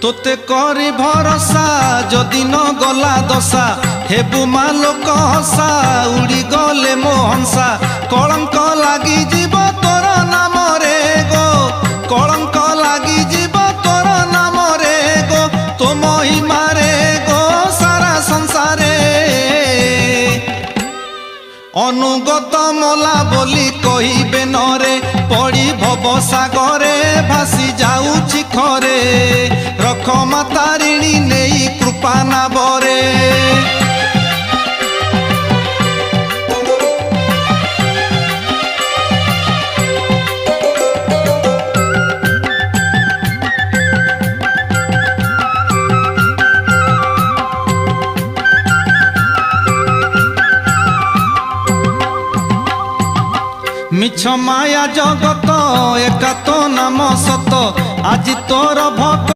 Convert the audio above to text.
तोते करी भरोसा जदि न गला दशा हेबु मा लोक हसा उड़ी गले मोहंसा कलंक लागी जीव तोर नाम रे गो कलंक लागी जीव तोर नाम रे गो तो महिमा रे गो सारा संसारे अनुगत मला बोली कहिबे नरे पड़ी भव सागरे भासी जाऊछि खरे रख मातारिणी नेई कृपा नाबरे मिछ माया जगत एका तो नाम सत आज तोर भक्त